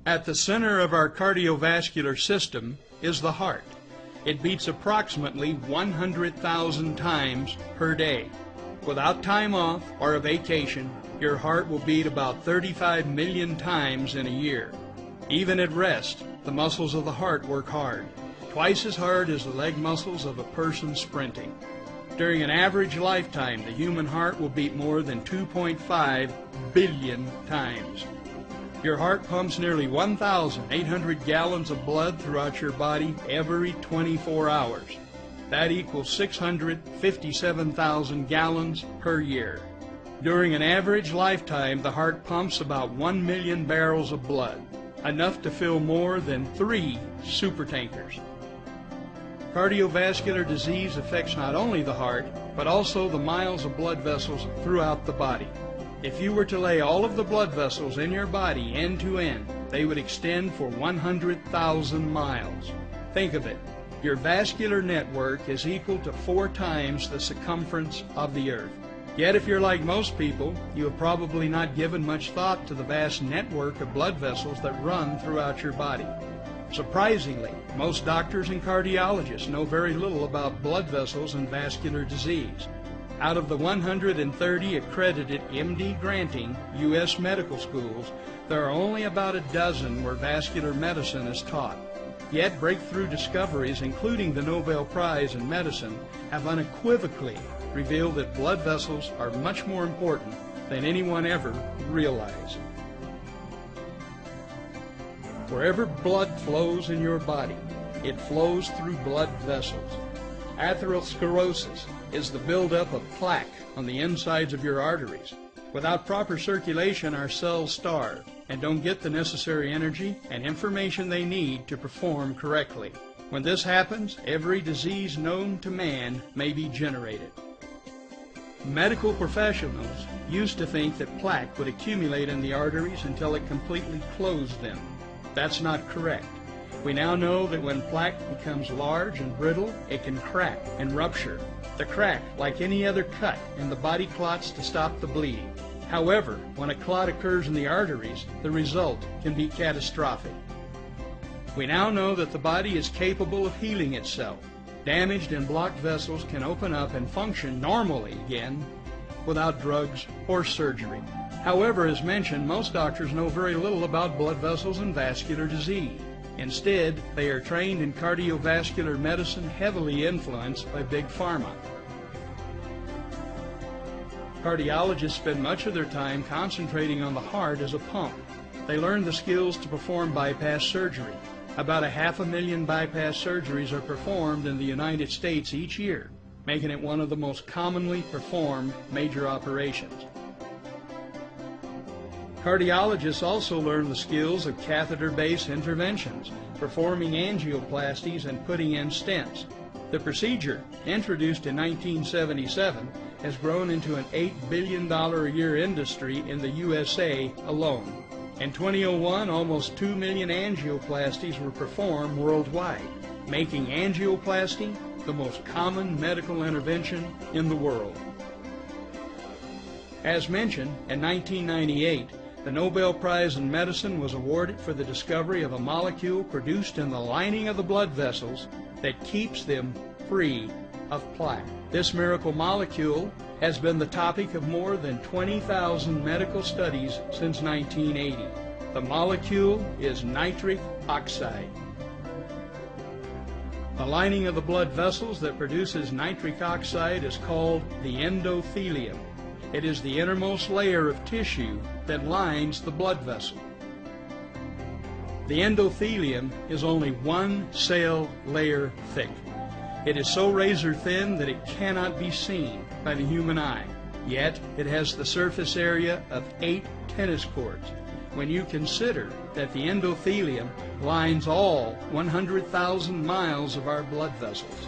At the center of our cardiovascular system is the heart. It beats approximately 100,000 times per day. Without time off or a vacation, your heart will beat about 35 million times in a year. Even at rest, the muscles of the heart work hard, twice as hard as the leg muscles of a person sprinting. During an average lifetime, the human heart will beat more than 2.5 billion times. Your heart pumps nearly 1,800 gallons of blood throughout your body every 24 hours. That equals 657,000 gallons per year. During an average lifetime, the heart pumps about 1 million barrels of blood, enough to fill more than 3 supertankers. Cardiovascular disease affects not only the heart, but also the miles of blood vessels throughout the body. If you were to lay all of the blood vessels in your body end to end, they would extend for 100,000 miles. Think of it. Your vascular network is equal to 4 times the circumference of the earth. Yet if you're like most people, you have probably not given much thought to the vast network of blood vessels that run throughout your body. Surprisingly, most doctors and cardiologists know very little about blood vessels and vascular disease. Out of the 130 accredited MD granting U.S. medical schools, there are only about a dozen where vascular medicine is taught. Yet breakthrough discoveries, including the Nobel Prize in Medicine, have unequivocally revealed that blood vessels are much more important than anyone ever realized. Wherever blood flows in your body, it flows through blood vessels. Atherosclerosis is the buildup of plaque on the insides of your arteries. Without proper circulation, our cells starve and don't get the necessary energy and information they need to perform correctly. When this happens, every disease known to man may be generated. Medical professionals used to think that plaque would accumulate in the arteries until it completely closed them. That's not correct. We now know that when plaque becomes large and brittle, it can crack and rupture. The crack, like any other cut, and the body clots to stop the bleeding. However, when a clot occurs in the arteries, the result can be catastrophic. We now know that the body is capable of healing itself. Damaged and blocked vessels can open up and function normally again without drugs or surgery. However, as mentioned, most doctors know very little about blood vessels and vascular disease. Instead, they are trained in cardiovascular medicine heavily influenced by Big Pharma. Cardiologists spend much of their time concentrating on the heart as a pump. They learn the skills to perform bypass surgery. About 500,000 bypass surgeries are performed in the United States each year, making it one of the most commonly performed major operations. Cardiologists also learn the skills of catheter-based interventions, performing angioplasties and putting in stents. The procedure, introduced in 1977, has grown into an $8 billion a year industry in the USA alone. In 2001, almost 2 million angioplasties were performed worldwide, making angioplasty the most common medical intervention in the world. As mentioned, in 1998, the Nobel Prize in Medicine was awarded for the discovery of a molecule produced in the lining of the blood vessels that keeps them free of plaque. This miracle molecule has been the topic of more than 20,000 medical studies since 1980. The molecule is nitric oxide. The lining of the blood vessels that produces nitric oxide is called the endothelium. It is the innermost layer of tissue that lines the blood vessel. The endothelium is only 1 cell layer thick. It is so razor thin that it cannot be seen by the human eye. Yet it has the surface area of 8 tennis courts. When you consider that the endothelium lines all 100,000 miles of our blood vessels.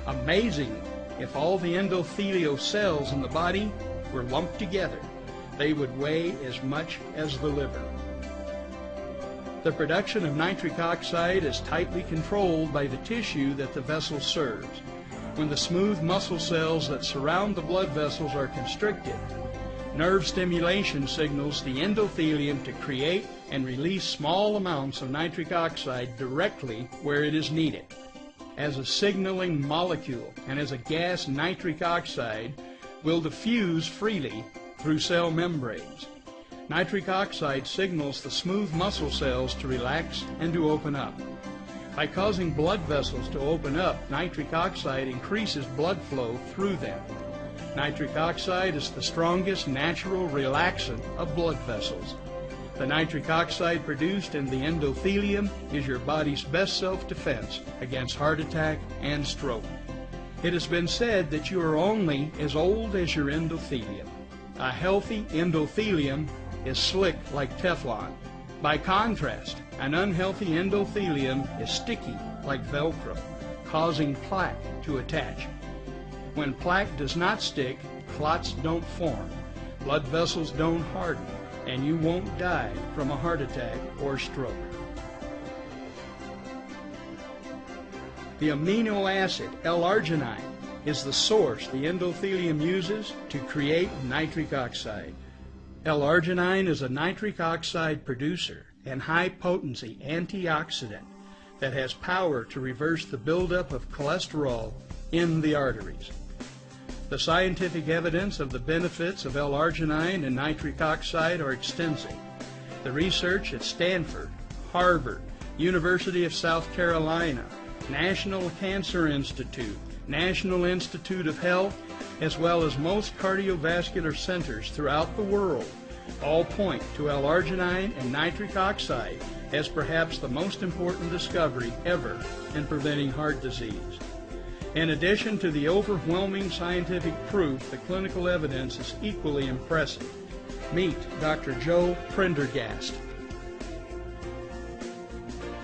Amazingly, if all the endothelial cells in the body were lumped together, they would weigh as much as the liver. The production of nitric oxide is tightly controlled by the tissue that the vessel serves. When the smooth muscle cells that surround the blood vessels are constricted, nerve stimulation signals the endothelium to create and release small amounts of nitric oxide directly where it is needed. As a signaling molecule and as a gas, nitric oxide will diffuse freely through cell membranes. Nitric oxide signals the smooth muscle cells to relax and to open up. By causing blood vessels to open up, nitric oxide increases blood flow through them. Nitric oxide is the strongest natural relaxant of blood vessels. The nitric oxide produced in the endothelium is your body's best self-defense against heart attack and stroke. It has been said that you are only as old as your endothelium. A healthy endothelium is slick like Teflon. By contrast, an unhealthy endothelium is sticky like Velcro, causing plaque to attach. When plaque does not stick, clots don't form, blood vessels don't harden, and you won't die from a heart attack or stroke. The amino acid L-arginine is the source the endothelium uses to create nitric oxide. L-arginine is a nitric oxide producer and high-potency antioxidant that has power to reverse the buildup of cholesterol in the arteries. The scientific evidence of the benefits of L-arginine and nitric oxide are extensive. The research at Stanford, Harvard, University of South Carolina, National Cancer Institute, National Institute of Health, as well as most cardiovascular centers throughout the world, all point to L-arginine and nitric oxide as perhaps the most important discovery ever in preventing heart disease. In addition to the overwhelming scientific proof, the clinical evidence is equally impressive. Meet Dr. Joe Prendergast.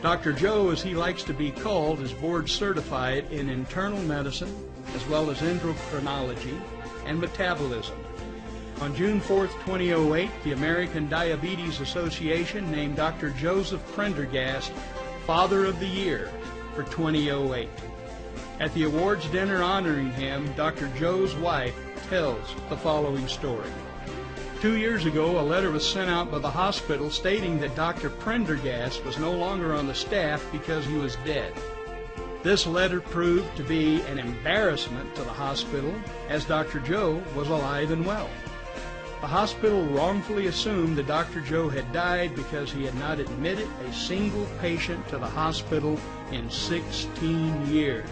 Dr. Joe, as he likes to be called, is board certified in internal medicine as well as endocrinology and metabolism. On June 4, 2008, the American Diabetes Association named Dr. Joseph Prendergast Father of the Year for 2008. At the awards dinner honoring him, Dr. Joe's wife tells the following story. 2 years ago, a letter was sent out by the hospital stating that Dr. Prendergast was no longer on the staff because he was dead. This letter proved to be an embarrassment to the hospital, as Dr. Joe was alive and well. The hospital wrongfully assumed that Dr. Joe had died because he had not admitted a single patient to the hospital in 16 years.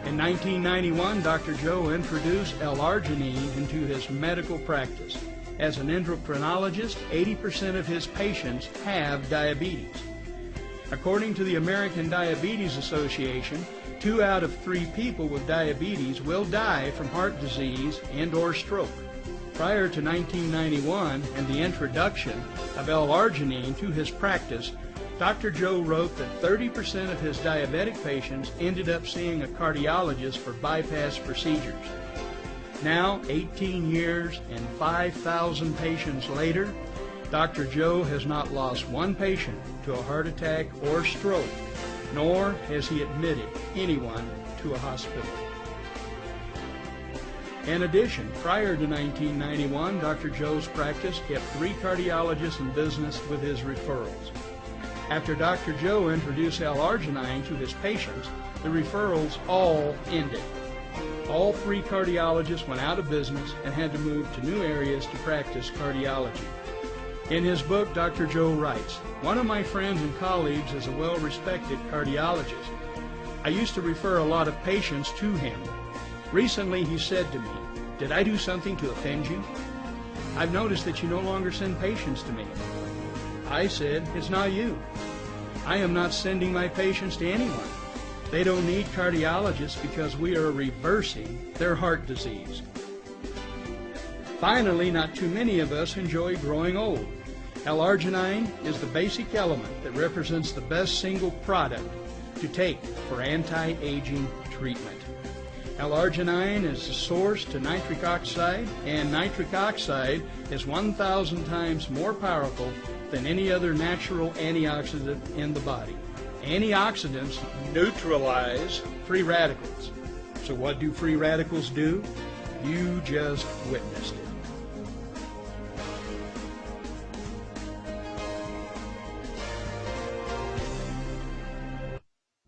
In 1991, Dr. Joe introduced L-arginine into his medical practice. As an endocrinologist, 80% of his patients have diabetes. According to the American Diabetes Association, 2 out of 3 people with diabetes will die from heart disease and/or stroke. Prior to 1991 and the introduction of L-arginine to his practice, Dr. Joe wrote that 30% of his diabetic patients ended up seeing a cardiologist for bypass procedures. Now, 18 years and 5,000 patients later, Dr. Joe has not lost one patient to a heart attack or stroke, nor has he admitted anyone to a hospital. In addition, prior to 1991, Dr. Joe's practice kept 3 cardiologists in business with his referrals. After Dr. Joe introduced L-arginine to his patients, the referrals all ended. All 3 cardiologists went out of business and had to move to new areas to practice cardiology. In his book, Dr. Joe writes, "One of my friends and colleagues is a well-respected cardiologist. I used to refer a lot of patients to him. Recently he said to me, 'Did I do something to offend you? I've noticed that you no longer send patients to me.' I said, 'It's not you. I am not sending my patients to anyone. They don't need cardiologists because we are reversing their heart disease.'" Finally, not too many of us enjoy growing old. L-arginine is the basic element that represents the best single product to take for anti-aging treatment. L-arginine is the source to nitric oxide, and nitric oxide is 1,000 times more powerful than any other natural antioxidant in the body. Antioxidants neutralize free radicals. So what do free radicals do? You just witnessed it.